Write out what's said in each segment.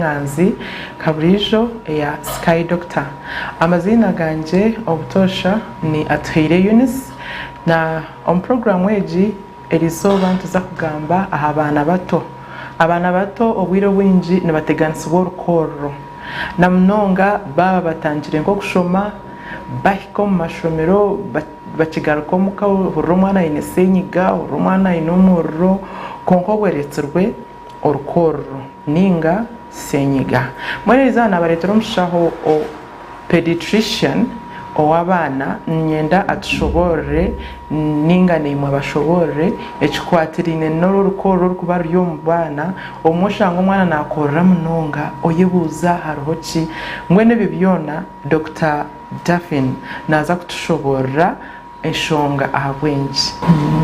Nganzi Kabrijo ya Sky Doctor. Amazina ganje obutosha ni Atwire Eunice na program weji erizoba ntuza kugamba aha abana bato obwiro bwingi nibateganisibwa orukorro na mnonga baba batangire nko kushoma bahiko mu mashomero bakigaruka mu rumwana ine senyiga rumwana ine umurro konko bweretserwe orukorro ninga senyiga mwerezana baretero mushaho o pediatrician owabana nyenda atushobore ninga nemwe bashobore ekikwatirine n'orukoro rukuba ryo mubana omushanga omwana nakorra munonga oyebuza haroki mwene bibyona Dr. Daphne naza kutushobora eshonga ahabwenji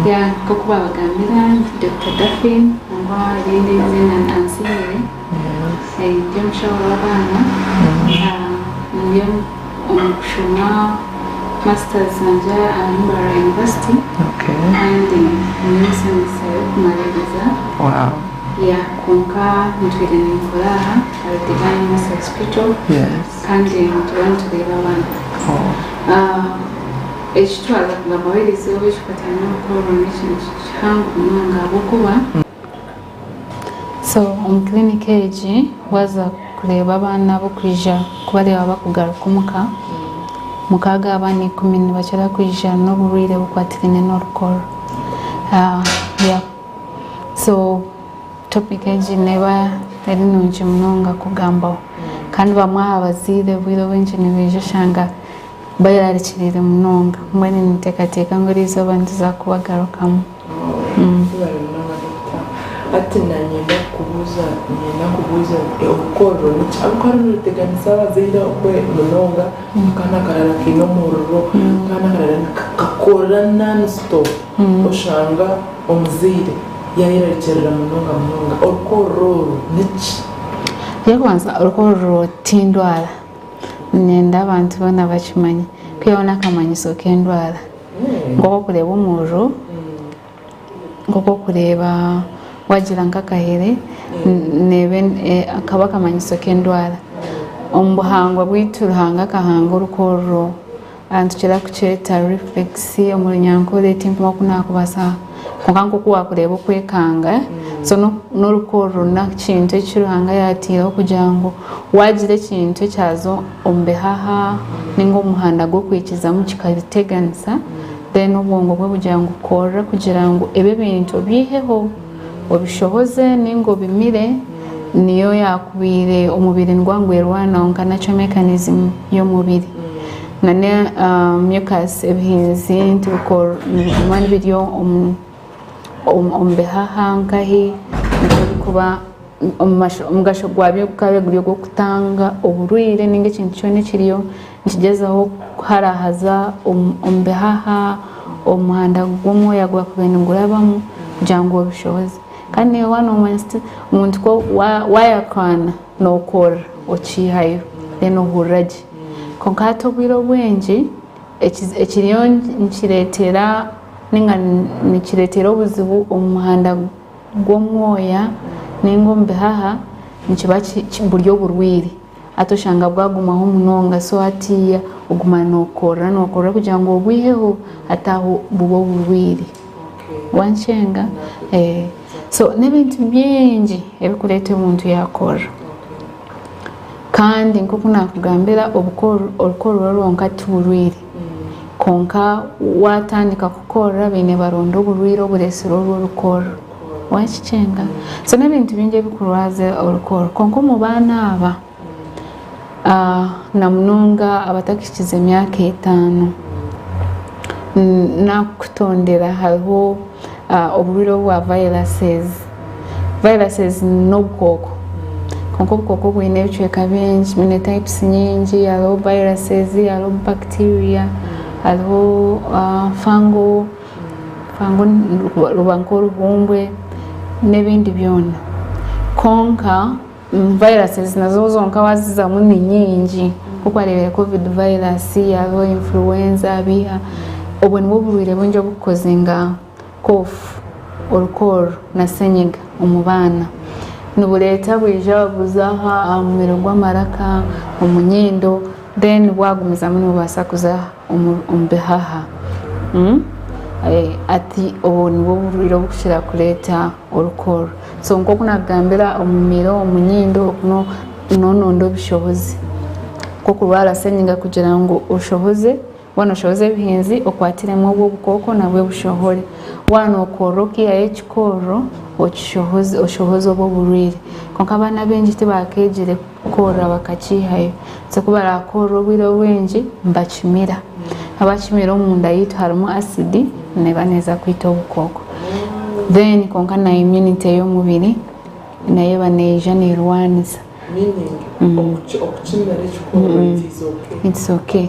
ya kokuba bagamira Dr. Daphne ngwa rindi zina nansire ndio mshauri wabana ndio umshuma masters nanja ahandwaara university and medicine kumaliza ya konka ntwire n'inkorora at divine master hospital kandi ntwanje kureba abana ekitwala ngamawerezo bishikatana coronation changu nanga bokuba so clinic age waza kureba abana bo kwija kubareba bakugaruka mukaga abana 10 bachara kwija no burire bukwatirine n'orukoro yeah so topic age neba eri nunje munonga kugamba kandi bamwe abazire bwiro benje nibeje shanga bayarikirire munonga mwene nitekateka ngorizo bantuza kubagarukamo ati nanyenda kubuza orukorro n'arukorro ruteganisa abazira okwe munonga kana karara kino murro kana karara kakora non-stop oshanga omuzire yayirikirira munonga orukorro niki yakwanza orukorro tindwara nenda abantu bana bakimanye kuyona kamanyiso kendwara ngoko kureba umurro ngoko kureba wagira nkakahere nebe akaba kamanyiso kendwara ombuhangwa bwituruhanga kahanga urukorro antukira kuceta reflex omulyankoole timpuma kunakubasa konkanko kuwa kureba kwekanga so n'urukorro na kintu ekiruhanga yatira okujango wagire kintu ekyazo ombehaha ningo umuhanda gwo kwikiza mu kikabiteganisa then obwongo bwe bujango korra kugira ngo ebe bintu biheho obishoboze ningo bimire niyo yakubire omubiri ndwangwerwana onkanacho mechanism yo mubiri nane mucus ebihinzi ntuko mani video ombehaha nkahi kuba omugasho gwabyo kabe guriyo go kutanga oburwire ninge kintu cyone kiriyo nkigezaho harahaza ombehaha omuhanda gw'umwoya gwakubengurabamo jango bishoboze kandi wano umuntu ko wayakwana nokora okihayo leno huraje konkato bwiro bwenji ekiriyo nkiretera ninga nikiretera obuzibu omuhanda gw'omwoya ningombe haha nkiba buryo burwiri atoshanga bwagumaho munonga so atiya uguma nokora kugira ngo obwiheho ataho bubo burwiri wanchenga so nebintu byingi ebikurete umuntu yakora kandi nko kunakugambira orukorro ronka tuburwiri konka watandika kukora bine barondo oburwire oburesiro orukorro wachenga so nebintu bingi bikurwaze orukorro konko mu bana aba na munonga abatakikize emyaka 5 nakutondera hariho oburwire bwa viruses n'obukoko konko obukoko bwine ebicweka bingi mine types nyingi hariho viruses hariho bacteria hariho fungo rubanko rubumbwe n'ebindi byona konka viruses nazo zonka wazizamu ni nyingi kuko arebera covid virus hariho influenza biha obwo nibo burwire bungi bukozinga cough orukorro na senyiga umubana nubuleeta bwija buzaha omumiro gw'amaraka omunyindo then bwagumizamu nibubasa kuza omubihaha ati obu nibwo burwire obukukira kuleeta orukoro so nk'oku nakugambira omumiro omunyindo nonondo obushobozi k'okurwara senyiga kugira ngu oshoboze ebihinzi okwatiremu obwo obukooko nabwe bushohore okorora okihayo ekikoorro oshohoze obwo oburwire konka abaana bingi tibakegire kukoorra bakakihayo so kuba barakoorra obwire bwingi mbakimira abakimira omunda yitu harimu acidi neba neeza kwita obukooko then konka na immunity ey'omubiri nayo eba neija nerwaniza it's okay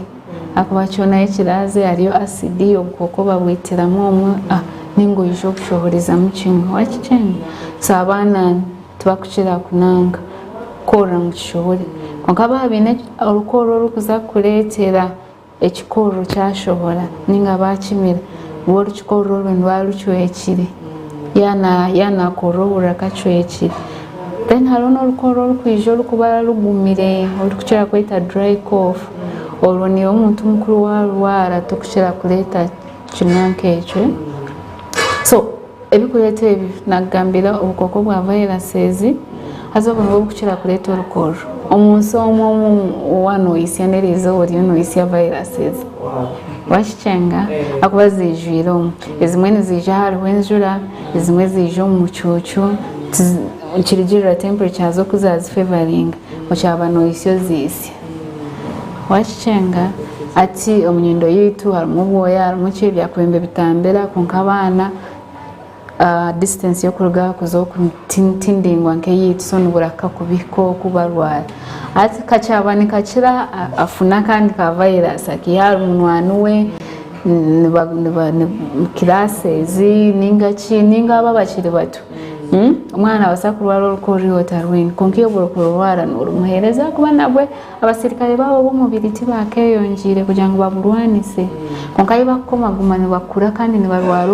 akuba kyona ekiraze hariyo acidi obukooko babwitiramu omwe ningo ija okushohorezaamu kimwe wakikyenge so abaana tibakukira kunanga koorra ngu kishohore konka baba biine orukoorro orukuza kuleetera ekikoorro kyashohora ninga bakimira bwo orukikoorro orwo niba rucwekire yanakoorra ohurira kacwekire then hariho n'orukoorro orukwija orukuba rugumire orukukira kweta dry cough olwo niyo omuntu mukuru warwara tokukira kuleeta kimwe nk'ekyo so ebikuleeta ebi nakugambira obukooko bwa viruses haza obu nibwo bukukira kuleeta orukoorro omunsi omwe wanoyisya n'erizooba oriyo noyisya viruses wakikyenga akuba zijwire omu ezimwe niziija hariho enjura ezimwe ziija omu mucuucu kirigirira temperature z'okuza zifavoringa okyaba noyisya oziisya wakikyenga ati omunyindo yitu harimu obwoya harimu ki byakubembe bitambira konka abaana distance y'okuruga kuza okutindingwa nk'eyitu so niburaka kubikooku barwara ati kakyaba nikakira afuna kandi ka virus akiha omunwani we classes ninga aba bakiri bato omwana abasa kurwara orukoorro otarwine konka iyo burukurwara norumuheereza kuba nabwe abasirikale babo b'omubiri tibakeyongiire kugira ngu baburwanise konka iyo bakukomaguma nibakura kandi nibarwara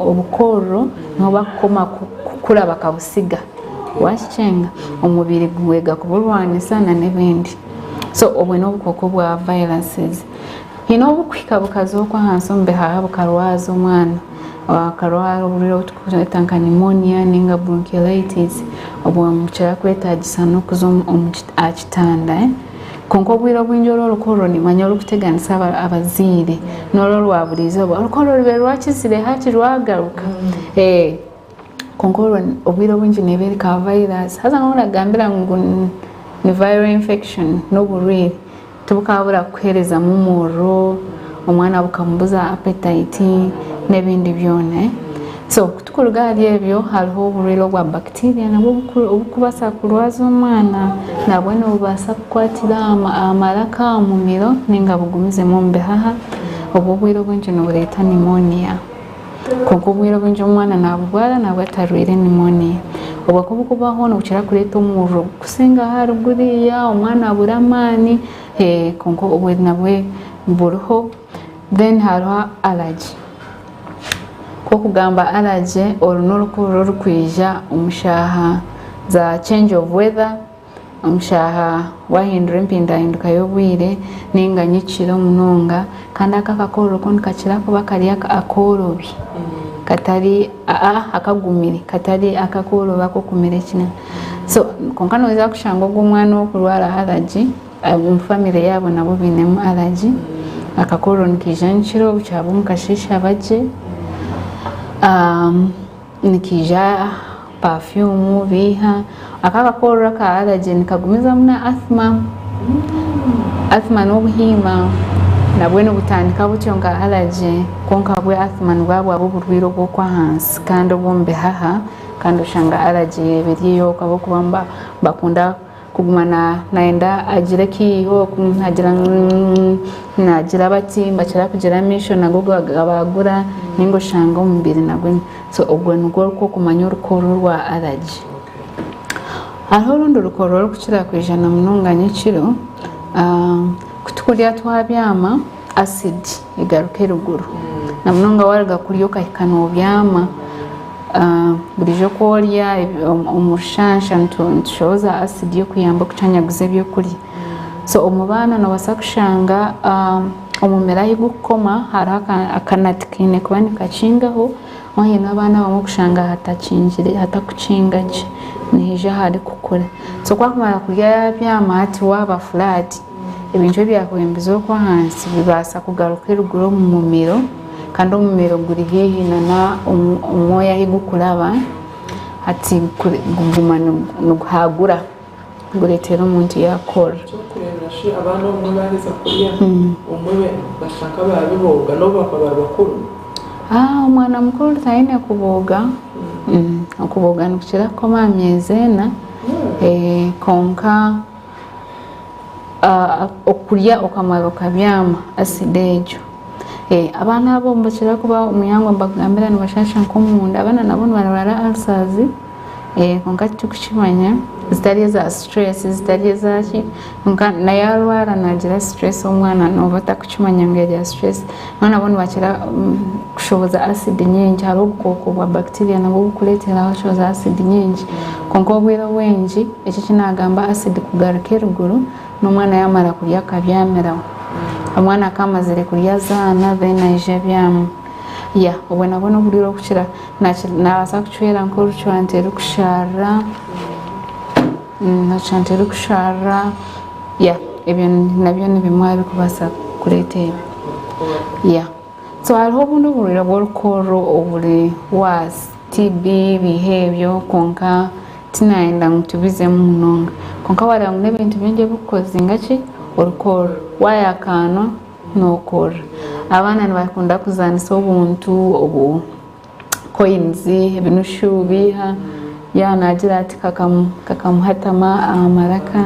obukoorro niho bakukoma kukura bakabusiga wakikyenga omubiri gwega kuburwanisa na n'ebindi so obwe n'obukooko bwa viruses hiine obukuhika bukazookwa ahansi omu bihaha bukarwaza omwana akarwara oburwire obutukweta nka pneumonia ninga bronchiolitis obwo mukira kwetagisa n'okuza aha kitanda konka obwire obwingi orukoorro nimanya orukuteganisa abazaire n'orwo rwaburiize orukoorro rube rwakizire hati rwagaruka konka obwire obwingi nebeera ka virus haza ngu nagambira ngu ni viral infection n'oburwire tibukabura kukuheerezamu omurro omwana bukamubuza appetite n'ebindi byona so tukuruga ahari ebyo hariho oburwire obwa bacteria nabwo obukubasa kurwaza omwana nabwo nibubasa kukwatira amaraka omumiro ninga bugumizemu omu bihaha obwo obwire obwingi nibureeta pneumonia konka obwire obwingi omwana nabugwara nabwo atarwire pneumonia obwo kubukubaho nibukira kureeta omurro kusinga hari guriya omwana abura amaani konka obwo nabwe buriho then hariho allergy kokugamba allergy oru n'orukoorro rukwija omushaaha za change of weather omushaaha wahindura empindahinduka y'obwire ninga nyikiro munonga kandi akakakoorro ko nikakira kuba kari akoorobi katari akagumire katari akakoorobi akokumira kinene so konka noza kushanga ogwo omwana okurwara allergy mu family yabo nabo binemu allergy akakoorro nikija nyikiro bukyaba omukashiisha bagye nikija perfume biha akakakoorro ka allergy nikagumizamu na asthma n'obuhima nabwe nibutandika butyo nka allergy konka bwe asthma nibwabwa oburwire obw'okwahansi kandi obw'omu bihaha kandi oshanga allergy ebiriyo kabokuba bakunda kuguma nayenda agire kiiho nagira bati mbakira kugira amisho nago gabagura ningo shanga omubiri nagwe so obwo nigwo okumanya orukoorro rwa allergy hariho orundi orukoorro orukukira kwijana munonga nyekiro kutukurya twabyama acid egaruka eruguru na munonga waruga kurya okahika nobyama burijo kworya omushansha ntushoboza acid yo kuyamba kucanyaguza ebyokurya so omubana nobasa kushanga omumera y'gukoma hariho akanati kiine kuba nikakingaho wayina abaana bamwe kushanga hatakukinga gye nihija hari kukura so kwakumara kurya yabyama hati waba flat ebintu ebyakwembiza okwo hansi bibasa kugaruka eruguru mu mumiro kandi omumiro guri haihi na omwoya higukuraba hati guguma nuguhagura guretera omuntu yakora abana omwe bageza kurya omwe bashaka babiboga nobo bakaba bakuru omwana mukuru taine kuboga okuboga nikukira koma amyezi ena konka okurya okamara okabyama acid egyo abana abo mbakira kuba omuyango mbagambira nibashasha nk'omunda abana nabo nibarwara ulcers konka tukukimanya zitari za stress zitari zaki konka nayarwara nagira stress omwana noba takukimanya ngo ya stress none abo nibakira kushoboza acid nyingi hari obukoko bwa bacteria nabwo bukuletera kushoboza acid nyingi konka obwire bwengi ekyo kinagamba acid kugaruka eruguru n'omwana yamara kurya akabyamiraho omwana akamazire kurya zaana then aija byamu obwo nabwo n'oburiro okukira nabasa kucwera nk'orucwantera okushara nachantera okushara ebyo nabyo nibimwe bikubasa kuleeta ebyo so hariho obundi oburiro bw'orukoro oburi was TB bihebyo konka tinayenda ngutubizemu munonga konka wareba ngu n'ebintu bingi ebikukozinga ki orukoro wayakano nokora abaana nibakunda kuzanisa obuntu obu coins ebinushu biha nagira ati kakamuhatama amaraka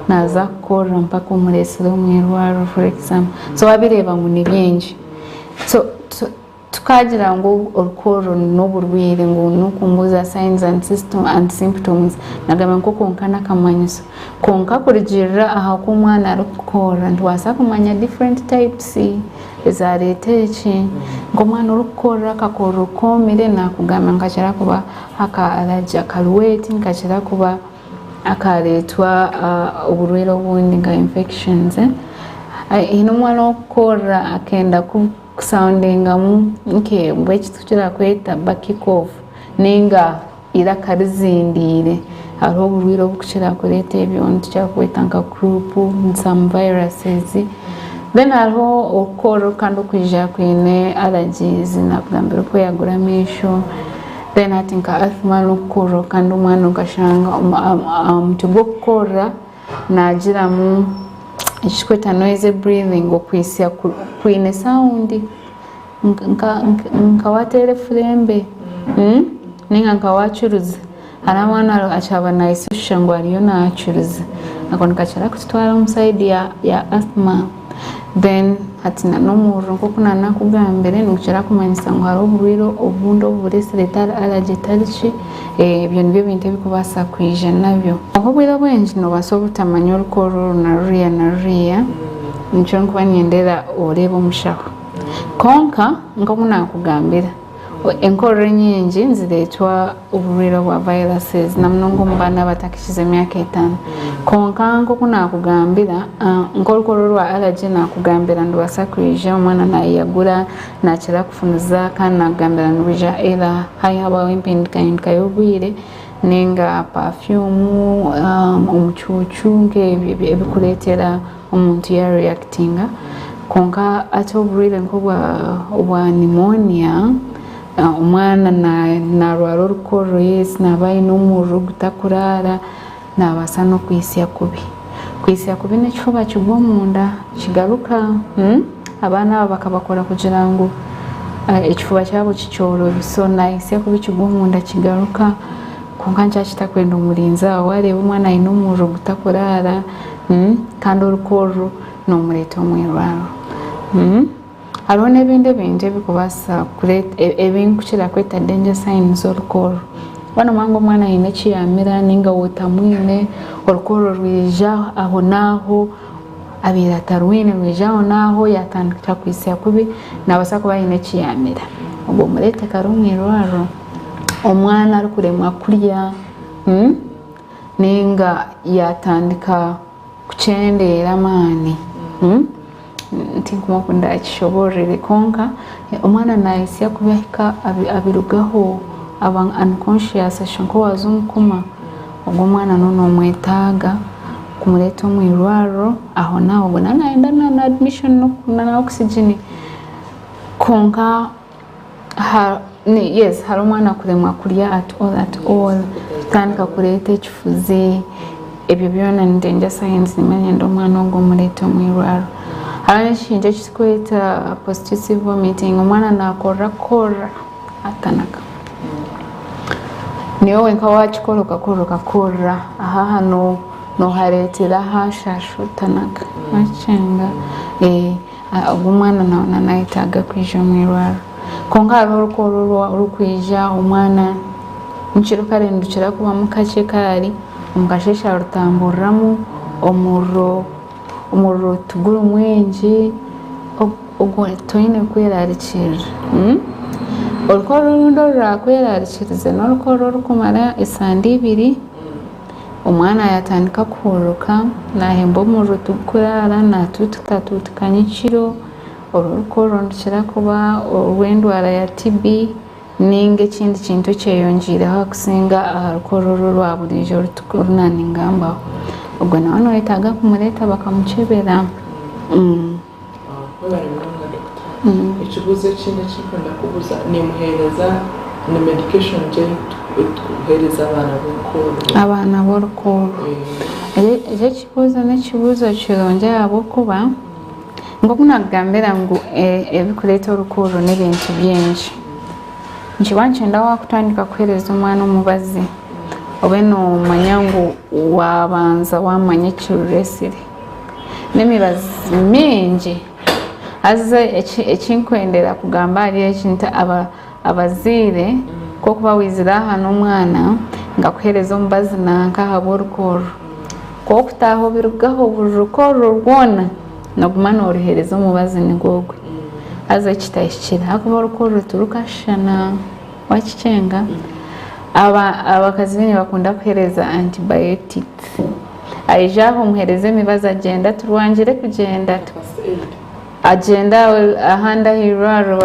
naza kukora mpaka umuresere omwirwaro for example so wabireba ngu ni bingi so tukagira ngu orukoro n'oburwire ngu nukumbuza signs and symptoms nagamba nko konka nakamanyiso konka kurigirira aha k'omwana arikukora ntiwasa kumanya different types ezareeta eki ng'omwana orikukora akakora okomire nakugamba nkakira kuba aka allergy akaruweti nkakira kuba akareetwa oburwire obundi nga infections hine omwana okukora akenda kusoundingamu nkembwe ekitukira kweta back off ninga iraka rizindiire hariho oburwire obukukira kureeta ebyo nitukira kweta nka croup some viruses then hariho okukora kandi okwija kwine allergies nakugambira okweyagura amaisho then ati nka asthma n'okukora kandi omwana okashanga omuti gw'okukora nagiramu ekikweta noise breathing okwisya kwine sound nka watere furembe ninga nka wacuruza hari amwana akyaba nayisosha ngu ariyo nacuruza ako nikakira kututwara mu side ya asthma then hati n'omuriro nk'oku nanakugambire nikukira kumanyisa ngu hariho oburwire obundi obureseretara allergy tariki ebyo nibyo bintu ebikubasa kwija nabyo obwire bwengi nobasa obutamanya orukoro naruriya nikyo nkuba nyendera oreeba omushaho konka nk'oku nakugambira enkororo nyingi nizireetwa oburwire bwa viruses namunonga omu baana abatakikiza emyaka 5 konka nk'oku nakugambira nk'orukoro rwa allergy nakugambira nibasa kwija omwana nayeyagura nakira kufuniza kandi nakugambira nirwija era hayabaho empinduka y'obwire ninga perfume omucuucu nk'ebyo ebikuleetera omuntu yareactinga konka ate oburwire nk'obwa pneumonia omwana narwara orukoro naba aine omuriro gutakuraara nabasa n'okwisya kubi n'ekifuba kigwa omunda kigaruka abaana abo bakabakora kugira ngu ekifuba kyabo kikyorobe so nayisya kubi kigwa omunda kigaruka konka nkya kitakwenda omurinzi aho wareeba omwana aine omuriro gutakuraara kandi orukoro n'omureeta omwirwaro hariho n'ebindi ebintu ebikubasa kureeta ebinkukira kweta danger signs orukoro bano mwangu omwana aine ekiyamira ninga wotamwine orukoro rwija aho naaho abeera atarwine rwija aho naaho yatandikira kwisya kubi nabasa kuba aine ekiyamira obwo mureete kare omwirwaro omwana ari kuremwa kurya nenga yatandika kuchendeera amaani tinkumukunda akishoborere konka omwana naisya kubahika abirugaho aba unconscious ashanko wazumukuma ubwo mwana nono mwetaga kumuleta mu irwaro aho naho ubona naenda na admission na oxygen konka yes hari umwana kuremwa kurya at all tandika kureta ekifuze ebyo byona ni danger signs nimanye ndo mwana ngo muleta mu irwaro hari shinje kikweta post-acute vomiting umwana nakora atanaka niyo wenka wakikora aha hano no haretera hashashutanaka machenga umwana na naitaga kwija mu irwaro konga arukoro rukwija umwana nchiro karendukira kuba mukache kari umukashesha rutamburamo umuro tuguru mwenji ogwo toine kwerarikira orukoro rundo rakwerarikirize n'orukoro rukumara isandi ibiri umwana yatandika kuruka nahemba umuro tukurara natutatutukanye ikiro orukoro ndukira kuba urwendwara ya TB ninge kindi kintu cyeyongeraho kusinga arukoro rwaburijo rutukurunani ngamba ubwo nawe itaga kumureta bakamucebera ikibuze kindi kikunda kubuza ni muhereza ni medication je kuhereza abana b'urukoro je kibuza n'ikibuzo kironje abo kuba ngo kunagambira ngo ebikureta urukoro n'ibintu byinshi nchiwanje ndawa kutandika kuhereza umwana umubazi obeno manyangu wabanza wamanye kiresire nemibazi mingi aza ekinkwendera kugamba ari ekinta abazire ko kuba wizira hano umwana ngakuhereza umubazi nanka haborukoro ko kutaho birugaho burukoro rwona nagumana orihereza umubazi nigogwe aza kitayishira hakuborukoro turukashana wakicenga abakazini bakunda kuhereza antibiotics aijaho muhereze mibaza agenda turwangire kugenda agenda ahanda hirwaro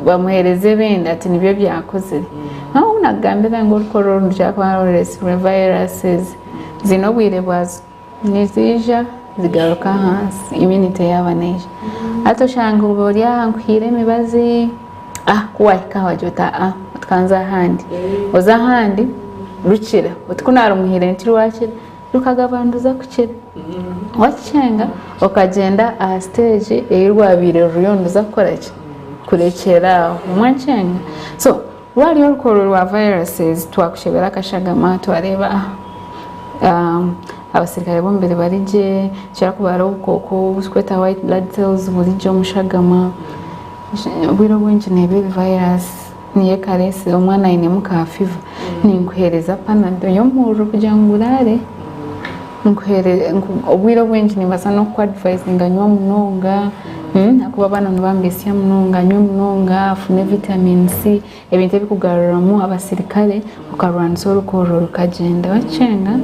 bamuhereze bindi ati nibyo byakoze naho unagambira ngo urukoro rujya viruses zino bwire bwazo nizija zigaruka hasi immunity yabaneje atoshanga uborya nkwire mibazi kuwahika wajota tkanza handi oza handi rukira utkunara muhire ntiri wakira rukagabanduza kukira wacenga okagenda stage eyirwabire ruyonduza koraki kurekera umwancenga so wali urukoro rwa viruses twakushebera kashagama twareba abasirikare bombere barije cyakubara ubukoko buskweta white blood cells burije mushagama bwiro bwinji nebe virus niye karese umwana ine muka fever ninkuhereza panado yo muru kujangurare obwiro bwinji nibasa no ku advice nganywa munonga akuba bana nubambesya munonga nywa munonga afune vitamin C ebintu bikugaruramo abasirikare ukarwanza urukoro rukagenda wacenga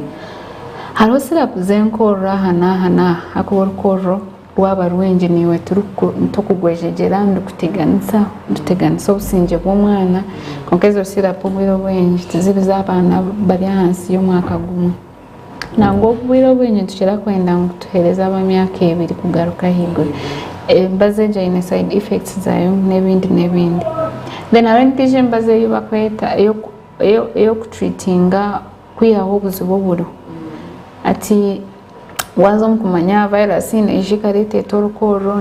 haro syrup zenkororo hana akuba urukoro waba rwenje niwe tukugwejegera nduteganisa obusinge bw'omwana konkezo syrup obwiro bwenje tizibiza abana bari hansi y'omwaka gumwe nango obwiro bwenje tukira kwenda tuhereza abamyaka 2 kugaruka higwe mbaze jaine side effects zayo nebindi then arentije mbaze yubakweta eyo kutreatinga kwihaho obuzibu oburo ati wazo mkumanya virus ijikarete torukoro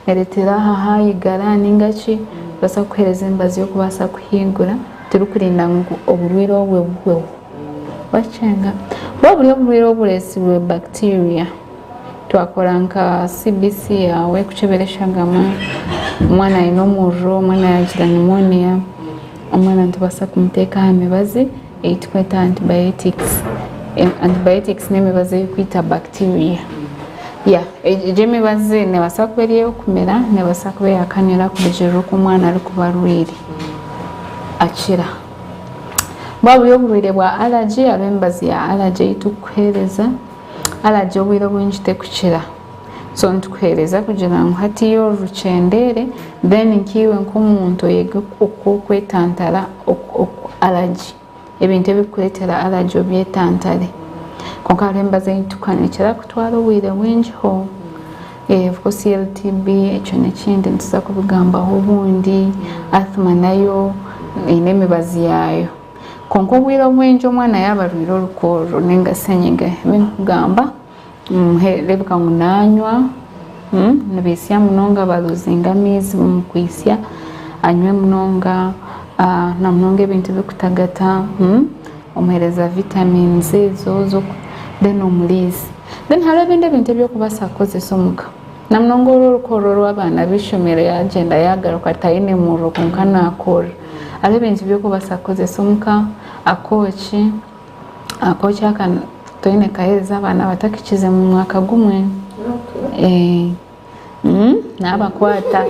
neretera hahayigara ningachi basa kuhereza embazi yo kubasa kuhingura turukurinda ngo oburwiro obwe wacenga oburwiro obulesiwe bacteria twakora nka CBC yawe kuchebereshagama umwana inomuro umwana yagira pneumonia umwana ntubasa kumuteka hamibazi eitweta antibiotics nemibaze kwita bacteria je mibaze nebasa kuberiye kumera nebasa kubera kanira kubijero ku mwana ari kubarwiri akira bwabu y'obulwire bwa allergy ab'emibazi ya allergy tukuhereza allergy obwire bwingi tekukira so ntukuhereza kugira ngu hatiyo rucendere then nkiwe nk'omuntu oyege okwetantara allergy ebintu ebikuleetera allergy obyetantare konka hariho emibazi eitukanekera kutwara obwire bwingiho of course LTB ekyo nekindi ntuza kubigambaho obundi asthma nayo eine emibazi yayo konka obwire bwingi omwana yaba arwire orukoorro ninga senyiga ebikugamba rebeka ngu nanywa nibeesya munonga baluzinga amaizi mukwisya anywe munonga na munonga ebintu bikutagata omuhereza vitamins ezo then omuliisi then hariho ebindi ebintu ebyokubasa kukozesa omuka na munonga orukoorro rw'abaana b'ishomero yagenda yagaruka taine murro konka naakora hariho ebintu byokubasa kukozesa omuka akoki toine kahereza abaana batakikize mu mwaka gumwe nabakwata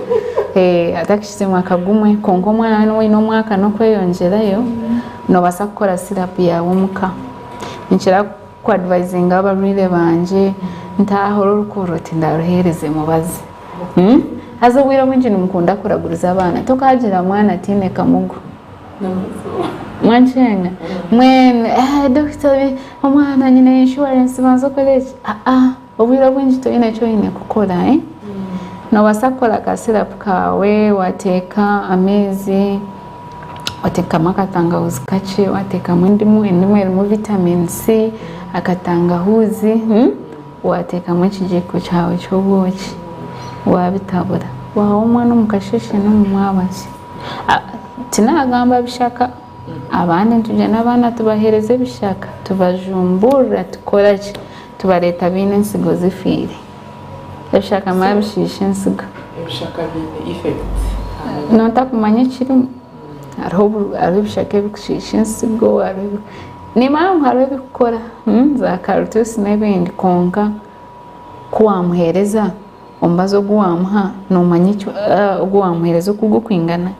atakikize mu mwaka gumwe konka omwana waine omwaka n'okweyongyerayo nobasa kukora sirapu yawe omuka nkira kuadvisinga abarwire banje ntahora orukoorro tindaruhereze mubazi haza obwire bwingi nimukunda kuraguriza abaana tokagira mwana tiine kamugu mwanchenga mwene doctor omwana nyine insurance mazo koleki obwire bwingi toine kyoine kukora nobasa kukora ka syrup kawe wateeka amaizi wateekamu akatangahuzi kakye wateekamu endimu erimu vitamin C akatangahuzi wateekamu ekijiiko kyawe ky'obwoki wabitabura waha omwana omukasheshe n'omumwabasi tinagamba bishaka abandi ntujja n'abaana tubahereza ebishaka tubajumburira tukoraki tubareeta biine ensigo zifiire ebishaka mara bishiisha ensigo ebishaka biine effect nontakumanya ekirimu hariho ebishaka ebikushiisha ensigo nimara hariho ebikukora za karutusi n'ebindi konka kuwamuhereza omubazi oguwamuha nomanya oguwamuhereza okugukwingana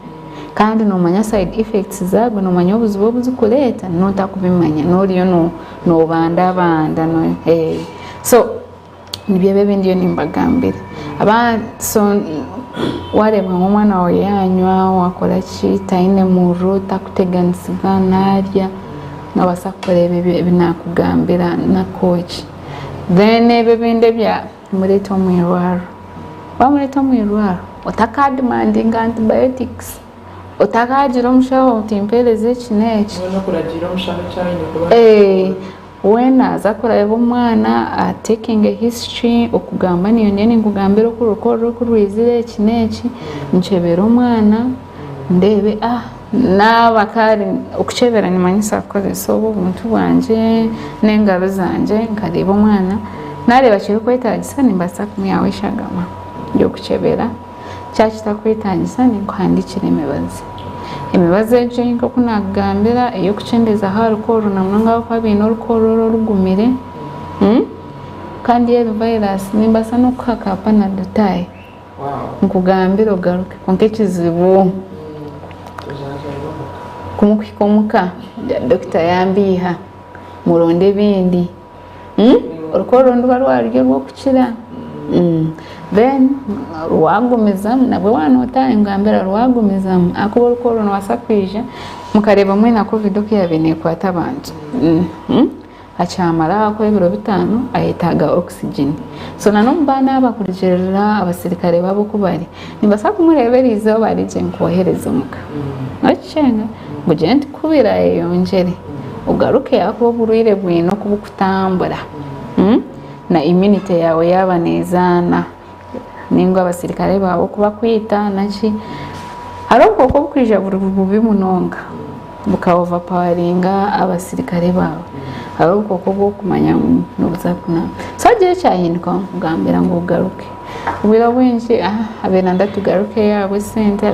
kandi nomanya side effects zaagwe nomanya obuzibu obuzikuleeta notakubimanya noriyo nobandabanda so nibyo ebindiyo nimbagambira so warebwa nk'omwana wawe yanywa wakora ki taine murro takuteganisiza narya nobasa kukora ebinakugambira nakoki then ebyo ebindi ebya mureeta omwirwaro wamureeta omwirwaro otakadimandinga antibiotics otakagira omushaho otimpereze eki n'eki weena aza kureba omwana taking a history okugamba niyo ndiyo ninkugambira okurukoorro okurwizire eki n'eki nkyebera omwana ndebe naaba kare okukyebera nimanyisa kukozesa obu obuntu bwangye n'engaro zangye nkareeba omwana nareeba kirikwetagisa nimbasa kumuyaho eshagama y'okukyebera kyakitakwetagisa ninkuhandikira emibazi egyo nk'oku nakugambira ey'okukyendeza ha rukoorro na munonga abakuba baine orukoorro rugumire kandi eri virus nimbasa n'okuha ka panadol nkugambira ogaruke konka ekizibu kumukuhika omuka dokita yambiiha muronde ebindi orukoorro nduba rwaryo rw'okukira then rwagumizamu nabwe wanotahe ngambira rwagumizamu akuba orukoorro nobasa kwija mukareeba mwena covid okuyabe nekwata abantu akyamara akola ebiro 5 ayetaaga oxygen so nanomubaana abakurigirira abasirikare babo kubari nimbasa kumureeberiizeho barije nkuwohereza omuka okichenga ngugire ntikubira eyongyere ogaruke akuba oburwire bwine okubukutambura na immunity yawe yaba nezaana ningo abasirikare baabo kubakwita naki hariho obukoko bukwija buri bubi munonga buka overpoweringa abasirikare baabo hariho obukoko bw'okumanya nobuza kunama so hagira ekyahinduka nkugambira ngu ogaruke obwire bwingi abeera ndatugaruke yaabwe sente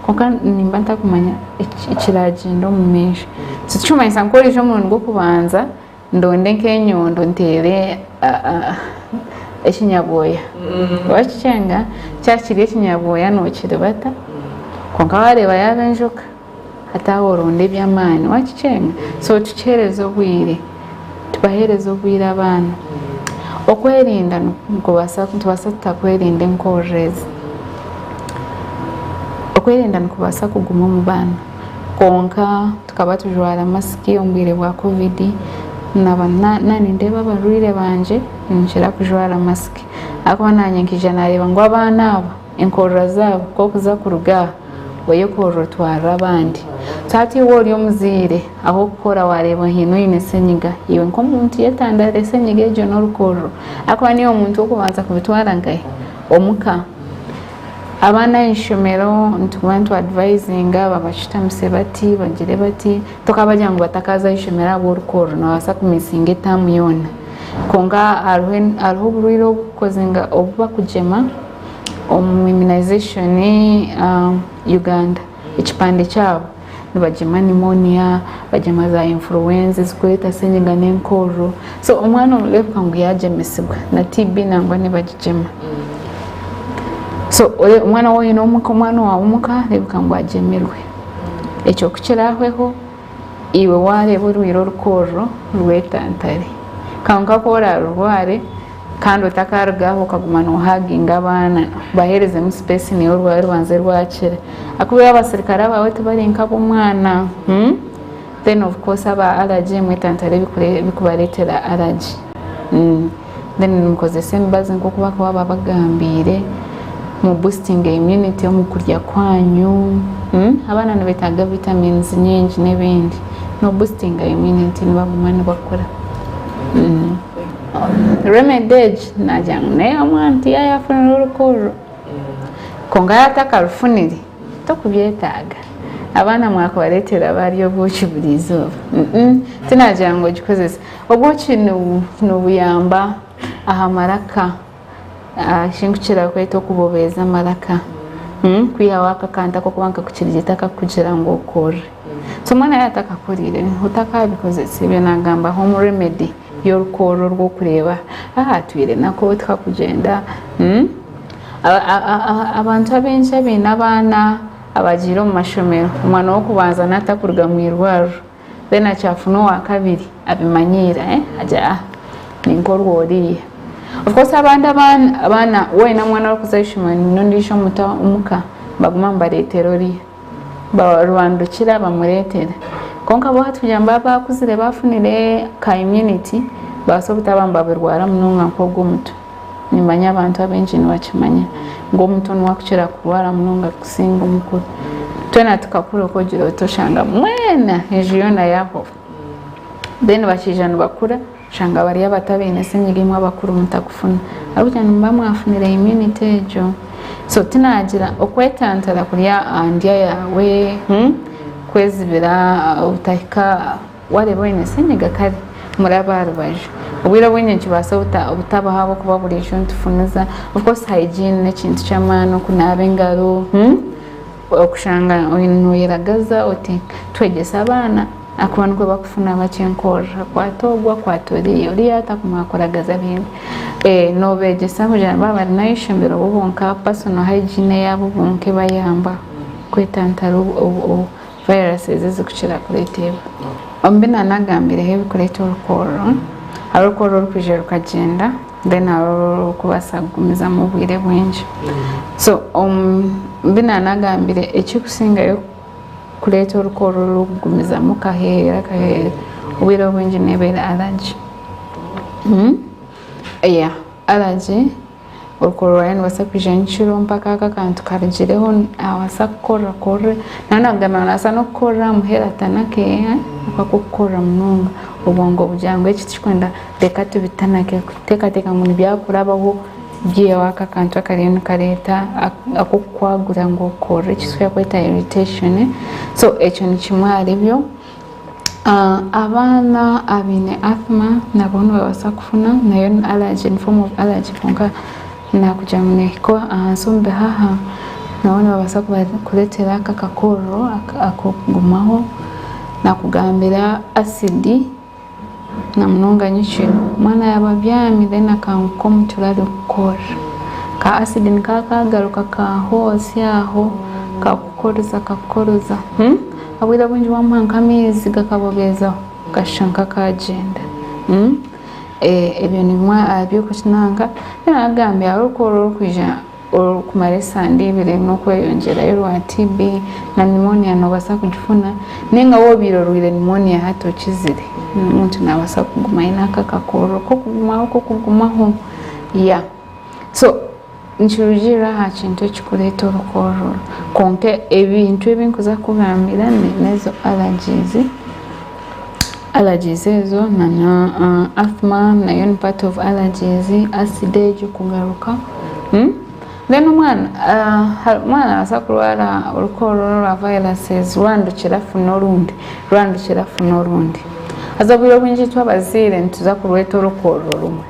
konka nimba ntakumanya ekiragenda omu maisho tikimanyisa nkorija omurundi gw'okubanza ndonde nk'enyondo nteere ekinyabwoya wakichenga kyakiri ekinyabwoya nokiribata konka wareeba yaba enjoka ataho oronde by'amaani wakichenga so tukyereza obwire tubahereza obwire abaana okwerinda nkubasa tutakwerinda enkorrezi okwerinda nkubasa kuguma mu baana konka tukaba tujwara masiki ombwire bwa covid nani ndeba abarwire banje nkira kujwara masiki ako nanye nkija nareba ngo abaana abo enkorra zabo ko kuza kuruga oye korotwara abandi tati wori omuzire aho kukora wareba hino ine senyiga iwe nkomuntu yetandare senyiga ejo n'orukoro ako niyo omuntu okubanza kubitwara ngaye omuka abana ishomero ntubantu advisinga babashitamise bati bagire bati tokabajya ngo batakaza ishomero aborukoro na wasa kumisinga etamu yona konga arho buriro kozinga obuba kujema immunization Uganda ekipande cyabo nibajema pneumonia bajema za influenza zikweta senyiga n'enkorro so omwana omulefuka ngo yajemesibwa na TB nangwa nibajema so omwana wowe n'omuka omwana wawe omuka lebuka ngo ajemerwe ekyo kukirahweho iwe wareba urwiro rukorro rwetantare kanka kora rware kandi utakarugaho ukagumana uhaginga abana bahereze mu space niyo rwari rwanze rwakire akubiye abasirikare abawe tubarinka bomwana then of course aba allergy mwetantare bikubaretera allergy then mukozese mbaze nko kuba kwa bagambire mu boosting immunity mu kurya kwanyu abana nibetaga vitamins nyingi n'ebindi no boosting immunity nibagumana bakora remedy najyanga nayo mwanti yafuna urukoro konga yatakarufunire tokubyetaga abana mwakobaretera bariyo buki burizo tinajyango gikozese obuki n'ubuyamba ahamaraka shingukira kweto kubobeza maraka kwiya waka kanta ko kubanka kukirijitaka kugira ngo ukore so mwana yatakakurire utakabikoze ibyo nagamba home remedy y'urukoro rwo kureba twire nako tukakugenda abantu abenshi abana abagira mu mashomero umwana wo kubanza natakurwa mu irwaro bena cyafuno wa kabiri abimanyira aja n'inkorworiye of course abana we na mwana wo kuzayishima n'ondisho muta umuka baguma mbareterori barwandukira bamuretera konka bo hatujamba bakuzire bafunire ka immunity baso butabamba birwara munonga nk'ubwo muto nimanya abantu abenshi nibakimanya ngo muto nwakukira kurwara munonga kusinga umukuru twena tukakura ko jiro toshanga mwena ejiyona yaho then bakijana bakura shanga bari abatabene senyigimwe abakuru mutakufuna arujana mbamwafunire immunity ejo so tinagira okwetantara kurya andya yawe kwezibira utahika wareba ine senyiga kare murabarubaje ubwira bwenye kibasa ubutabaho kuba buri ejo ntufunuza of course hygiene n'ekintu cy'amano kunabe ngaro okushanga ino yeragaza oti twegesa abana akubantu ko bakufuna bakyenkorra kwatogwa kwatoriye uri atakumakoragaza bindi no begesa kujana baba nayishembero bubonka personal hygiene yabo bonke bayamba kwetantara viruses zikukira kureteba ombina nagambire hebi kureta urukoro rukuje rukagenda then kubasagumiza mu bwire bwinshi so mbina nagambire ekikusingayo kureta urukoro rugumiza mu kahera ubwire bwinshi nebera allergy allergy urukoro rwani wasakuje nshiro mpaka akantu karagireho awasakora kore nanagama nasa no kora muhera tanake akakukora munonga ubongo bujangwe kikwenda reka tubitanake teka mu byakurabaho giye waka kantu akareno kareta akukwagura ngo kore kiswe kweta irritation so echo ni kimwari byo abana abine asthma nabone babasakufuna nayo allergy in form of allergy konka nakujamune ko ahansumbe haha nabone babasa kuretera kakakoro akugumaho nakugambira acidi na munonga nyinshi mwana yababyami then akanko muturari gukora ka acidi nikakagaruka ka hose yaho kakukoroza abwira bunji wamuhanka amezi gakabobeza gashanka kagenda ebyo nimwa byokukinanga nagambye arukoro kwija kumara esande ibiri n'okweyongerayo rwa TB na pneumonia nobasa kugifuna nenga wobirorwire pneumonia hato kizire umuntu nabasa kuguma inaka kakoro ko kugumaho ya so nchirujira ha kintu kikureta urukororo konke ebintu ebinkuza kugambira nezo allergies ezo na asthma nayo ni part of allergies, acid ejo kugaruka then mwana asa kurwara urukororo rwa viruses rwandukira funorundi azabiro binji twabazire ntuza kurweta urukororo rumwe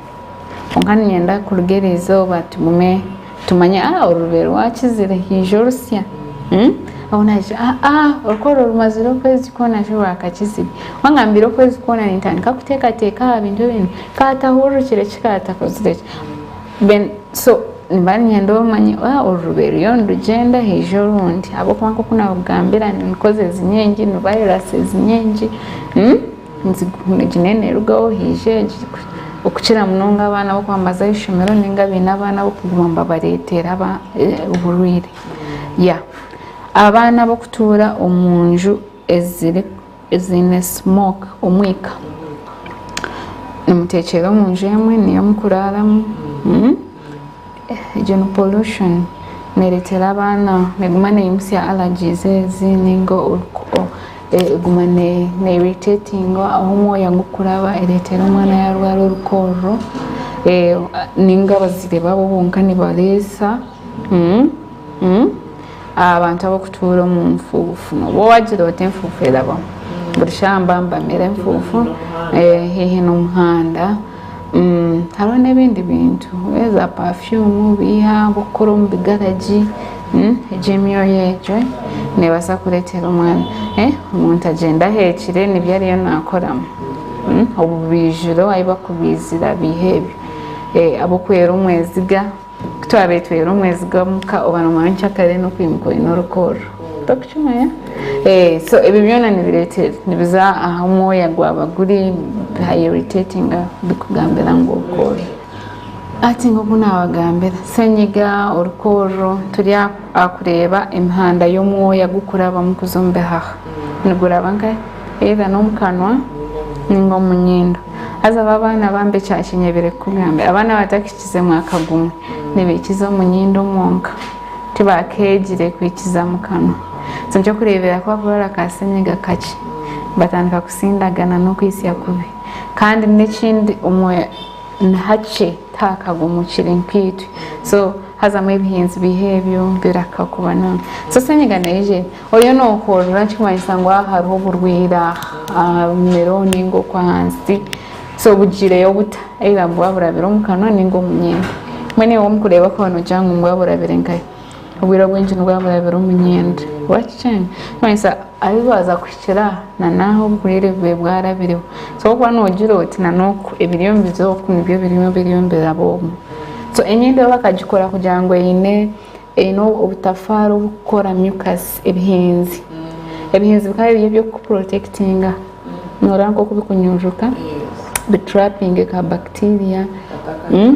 onkani yenda kurugereza batugume tumanya urubero wakizire hijorusya abonaje urukororo rumaziro kwezi kona shobora kakizibi wangambira kwezi kona nitandika kuteka bintu bindi katahuru kire kikatakozire ben so nimbani yendo manyi urubero yondugenda hijorundi abo kwanko kuna kugambira nikoze zinyengi no viruses zinyengi nzigunene rugaho hije ukukira munonga abana bo kwambaza ishomero ninga bina abana bo kuguma mbabaretera uburwire ya abana bo kutura omunju ezine smoke omwika nimutekera omunju yamwe niyo mukuraramu gen pollution neretera abana neguma neyimusya allergies eziningo gumane irritating aho moya ngukuraba eretera umwana yarwara urukororo ninga bazire babo bonka nibaresa abantu abo kutura mu mfufu no wagira otemfufu erabo burishamba mbamera mfufu hehe n'umuhanda hariho n'ibindi bintu eza perfume biha bukoro mu bigaraji ejemiyo yejo nebasa kuretera umwana umuntu agenda hekire nibyo ariyo nakoramo ubu bijuro ayiba kubizira bihebyo abo kwera umweziga twabetwera umweziga muka obana mancha kare no kwimukora n'urukoro takuchumaya so ebi byona nibiretera nibiza aho moya gwabaguri irritating bikugambira ngo ukore ati ngo kunabagambira senyiga urukoro turi akureba imihanda yo moya gukuraba mu kuzombe haha nigura bangaye ega no mukanwa ningo munyindo aza babana bambe cyashinyebere kugambira abana batakikize mwakagumwe nibikizo munyindo monka tibakegire kwikiza mukanwa sinjo kurebera kwa kurara kasenyiga kaci batandika kusindagana no kwisi yakubi kandi n'ikindi umoya nhace takagumukira impitwe so hazamo ibihinzi bihebyo birakakubana so senyiga neje oyo no korora kimanyisangwa hariho burwira meroni ngo kwansi so bugire yo buta era mbwabura mukanwa ningo munyenda mwene wo mukureba ko no jangu mbwabura birengaye ubwira bwinji ndwabura munyenda wachenga mwisa abibaza kwikira na naho burire bwe bwarabiriwe so kwa no gira oti na noko ebiriyombizo kunibyo biriyombe abo so enyinde bakagikora kugira ngo ine ubutafaro bukora mucus ibihinzi bikari byo protectinga norango kubikunyujuka betrapping ka bacteria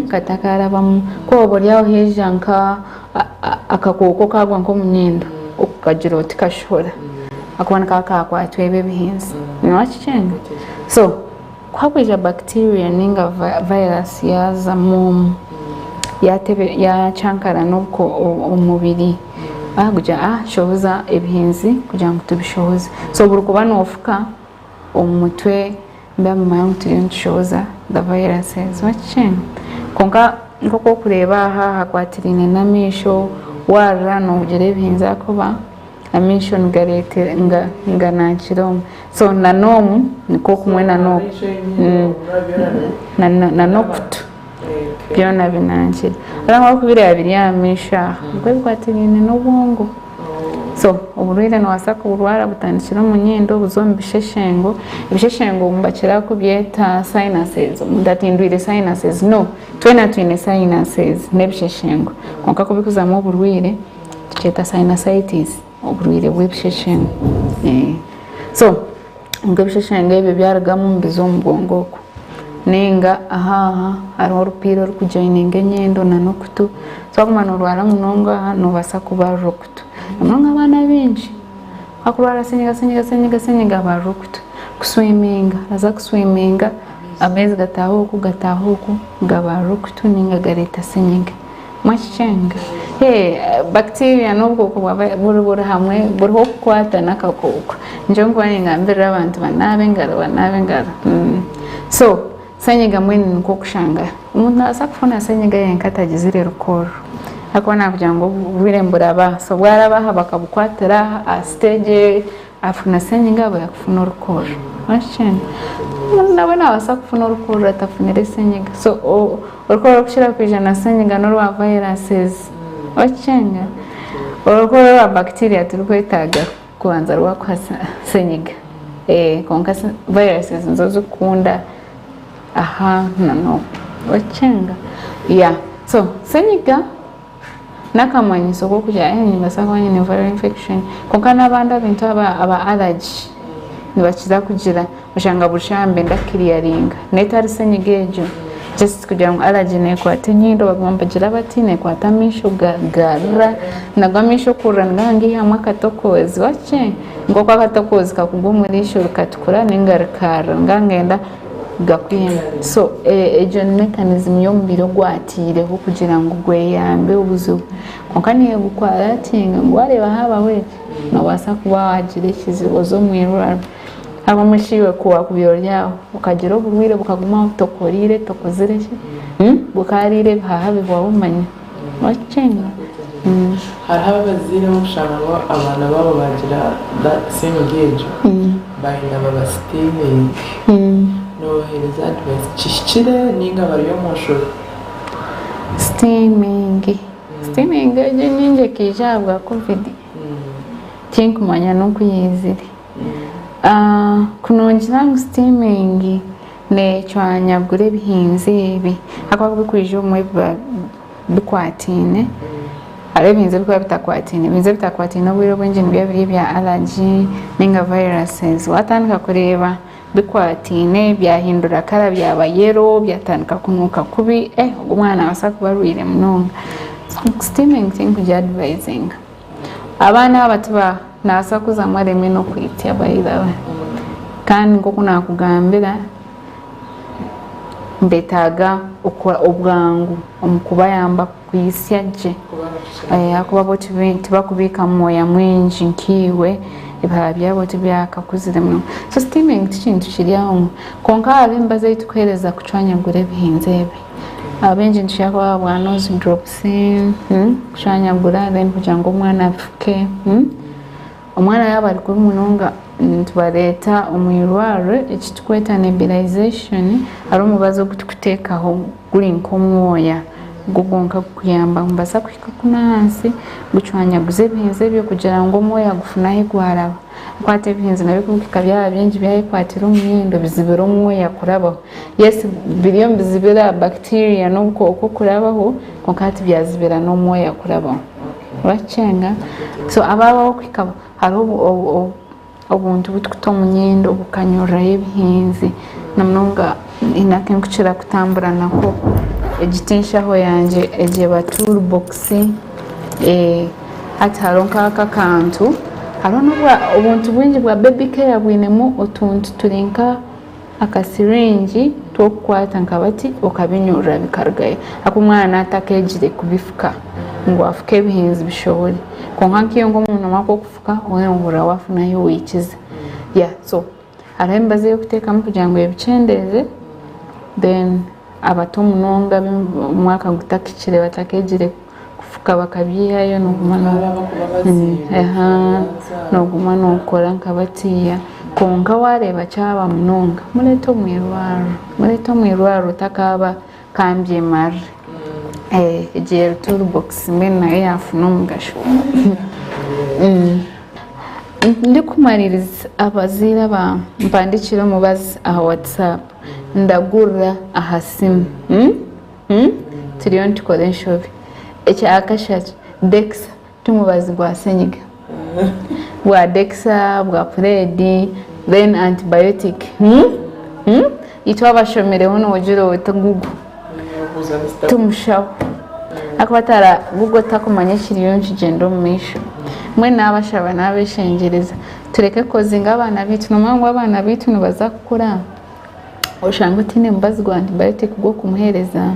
katakara bam ko boryaho hejanka akakoko kagwa nko munyendo okagira oti kashora akubana kakwa twebe bihinzi nwachenga so kwakwija bacteria ninga virus yaza mu ya chankara nuko umubiri baguja shoboza ebihinzi kugira ngo tubishoboze so burukuba nofuka umutwe mbamama shoboza the viruses wachenga konka nkoko kureba hakwatirine namisho wara no ugere ebihinzi akoba amisho ngarete nganakiro so nanomu niko kumwe nanokutu byona binanjira aranga kubira biryamisha ngo kwatirine n'ubwongo so uburwire no wasaka urwara butandikira mu nyindo buzombisheshengo ibisheshengo mbakira kubyeta sinuses ndatindwire sinuses no twine sinuses nebisheshengo konka kubikuzamo uburwire tuketa sinusitis oburwire bw'ebishesheni so ebishesheni ebyo byaragamu mbiza omugongo okwo nenga ahaha hariho orupiira orukujoininga enyindo n'okutu so waguma norwara munonga nobasa kubarra okutu munonga abaana bingi akurwara senyiga barra okutu kuswiminga aza kuswiminga amezi gataho oku gabarra okutu ninga gareeta senyiga mwakichenga bacteria n'obwoko buri hamwe buriho okukwata n'akakooko nje nkubanyingambirira abantu banaaba engaro so senyiga mwene nikwo kushanga omuntu asa kufuna senyiga yenka atagizire rukooro akuba nakugira ngu obwire mburaba so bwarabaha bakabukwatira stage afuna senyiga aba yakufuna orukooro mwakichenga nawe nabasa kufuna orukooro atafunire senyiga so orukooro kushira kwijana senyiga n'orwa viruses mwakichenga orukooro rwa bacteria turukwetaaga kubanza rwakuha senyiga konka viruses nizo zikunda mwakichenga so senyiga n'akamanyiso k'okugira nibasa kuba nyine viral infection konka n'abandi abantu aba allergy nibakiza kugira oshanga bushambe ndakiriyaringa netari senyiga egyo just kugira ngu allergy nekwata enyindo baguma bagira bati nekwata amisho garra nagwa amisho kurra ngangihamu akatokozi wakye ngoko akatokozi kakugwa omurisho rukatukura ninga rikara ngangenda gakwima so egyo mechanism y'omubiri ogwatiireho kugira ngu gweyambe obuzibu konka negukwaratinga ngu wareeba habaho nobasa kuba wagira ekizibu oza omwirwaro aba mushiwe kuwa kubyolyaho ukagira oburwire bukaguma butokorire tokozire ki bukarire bihaha bibwa bumanya wakichenga hariho abazire mushanga ngo abana babo bagira senyiga egyo bahina babasitimingi nohereza advice kishikire ninga bariyo mushoro steaming egyo nyingi kijaabwa covid tinkumanya n'okuyizire kunongira ngu steaming necwanyagura ebihinzi ebi akuba bikwija omwe bikwatiine hariho ebihinzi ebikuba bitakwatiine ebihinzi ebitakwatiine obwire bwingi nibyo biri ebya allergy ninga viruses watandika kureeba bikwatiine byahindura kara byaba yero byatandika kunuuka kubi omwana abasa kuba arwire munonga steaming tinkujya advising abaana abato nasa kuzamu areme n'okwitya bayirawe kandi nk'oku nakugambira mbetaaga obwangu omu kubayamba kwisya gye akuba bo tibakubiika mwoya mwingi nkiiwe ebihara byabo tibyakakuzire muno so steaming tikintu kiri aho konka ab'embazi ei tukuhereza kucwanyagura ebihinzi ebi abengi nitushaka babwa nose drops kucwanyagura then kugira ngu omwana afuke omwana yaba ari kubi munonga nitubareeta omwirwariro ekitukweta nebulization hariho omubazi ogutukuteekaho guri nk'omwoya gwo gwonka gukuyamba mubasa kuhika kunu ahansi gucwanyaguza ebihinzi ebyo kugira ngu omwoya gufunahe gwaraba kwata ebihinzi nabyo kubikika byaba bingi byabikwatira omu nyindo bizibira omwoya kurabaho yes biriyo nibizibira bacteria n'obukooko kurabaho konka hati byazibira n'omwoya kurabaho wakichenga so ababaho kuhika hariho obuntu butukuta omu nyindo bukanyurrayo ebihinzi namunonga inake nkukira kutambura nako egitinshaho yangye egyeba toolbox hati hariho nk'aka kantu hariho obuntu bwingi bwa baby care bwinemu otuntu turi nka akasiringi twokukwata nkabati okabinyurra bikarugayo akumwana atakegire kubifuka ngu afuke ebihinzi bishobore konka nkiyo ng'omuntu amaka okufuka oyongora wafunayo wikiza so hariho emibazi y'okuteekamu kugira ngu ebikyendeeze then abato munonga omwaka gutakikire batakegire kufuka bakabyihayo noguma nokora nkabatiya konka wareeba kyaba munonga muleeta omwirwaro takaba kambye marre egyero toolbox mbwenu nayo yafuna omugasho ndikumaliriza abazaire mpandikire omubazi aha whatsapp ndagurra aha simu turiyo nitukora enshobe ekyakashatu dexa tumubazi gwa senyiga bwa Dexa bwa Predi then antibiotic itwa bashomereho n'ojiro wetugugu tumushaho akabatara gugo takumanya kiriyonje gendo mumisho mwe nabashaba nabeshengereza tureke kozinga abana bitu nomango abana bitu nibaza kukura oshango tine mbazwa antibiotic go kumuhereza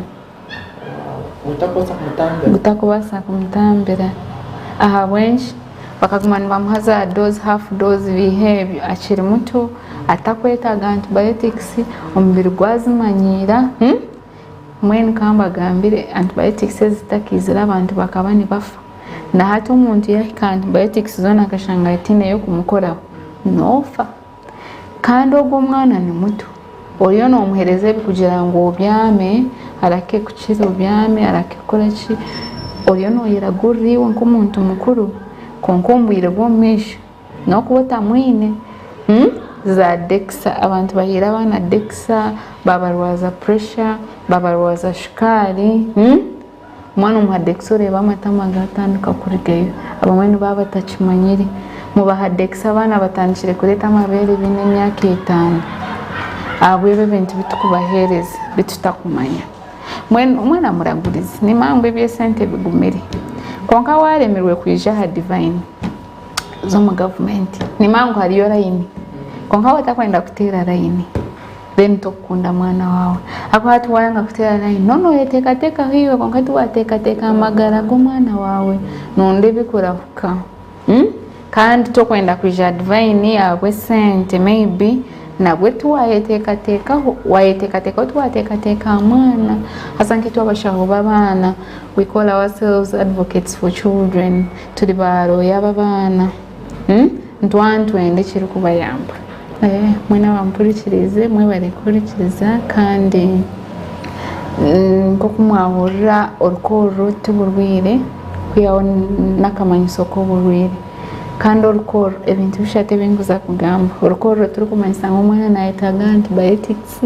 utakubasa kumutambira aha wenshi bakagumana bamuhaza dose half dose behave akiri muto atakwetaga antibiotics umubiri gwazimanyira mwene kamba gambire antibiotics zitakizira abantu bakabani bafa na hata umuntu yahika antibiotics zona akashanga yatine yo kumukoraho nofa kandi ogwo mwana ni muto oyo no umuhereze kugira ngo obyame arake kukiza obyame arake kora ki oyo no yiraguriwe nk'umuntu mukuru konkombwire bwo misho no kubota mwine za Dexa abantu bahira abana Dexa babarwaza pressure babarwaza shukari mwana mu Dexa reba amatama gatanduka kurigeyo abamwe baba takimanyiri mu ba Dexa abana batandikire kureta amabere bine myaka 5 abwebe bintu bitukubahereza bitutakumanya mwana muragurize ni mangwe bye sente bigumire konka waremerwe kwija ha divine zo mu government ni mangu hariyo line konka watakwenda kutera line then tokunda mwana wawe ako hatu wanga kutera line nono yeteka hiyo konka tu wateka amagara go mwana wawe nonde bikurafuka kandi tokwenda kwija divine yawe sente maybe na wetu wayeteka tu wateka mwana hasa nkitu abashaho babana we call ourselves advocates for children turi baro y'abana ntwantu ende kiri kubayamba mwena bampurikirize mwe barekurikiriza kandi nko kumwahurira orukoro tuburwire kuyaho n'akamanyiso ko burwire kandi orukoro ebintu bishate binguza kugamba orukoro turi kumanyisa ng'umwana nayetaga antibiotics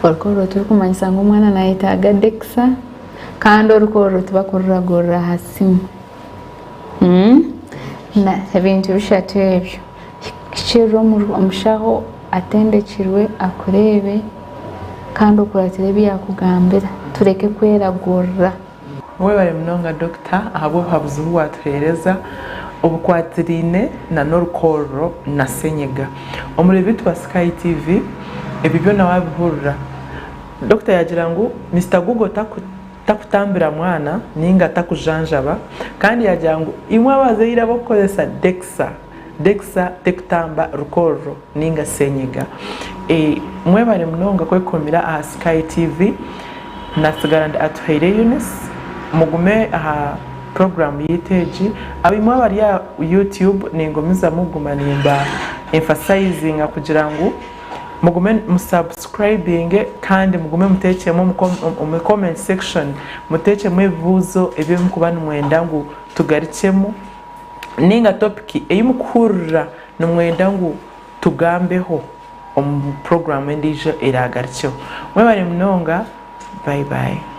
orukoro turi kumanyisa ng'umwana nayetaga Dexa kandi orukoro tubakururagorra hasimu na ebintu bishate ebyo kiro omushaho atendekirwe akurebe kandi okuratire byakugambira tureke kweragorra we bari mnonga doctor ahabo habuzuhu watuhereza obukwatirine na norukoro na senyega omuri wa Sky TV ebibyo na wabihurira doctor yagira ngo Mr Google takutambira mwana ninga takujanjaba kandi yagira ngo imwe abazeyira bokozesa Dexa tekutamba rukoro ninga senyega mwe bari mnonga kwekomira aha Sky TV nasigarande atuhere Eunice mugume aha program yiteji abimwe bari ya YouTube ningomiza muguma nimba emphasizing kugira ngo mugume musubscribing kandi mugume mutechemo mu comment section mutechemo ebibuzo ebyo mukubana mwenda ngo tugarikemo ninga topic eyimukurura numwenda ngo tugambeho program endije iragaricyo mwe bari mnonga bye bye.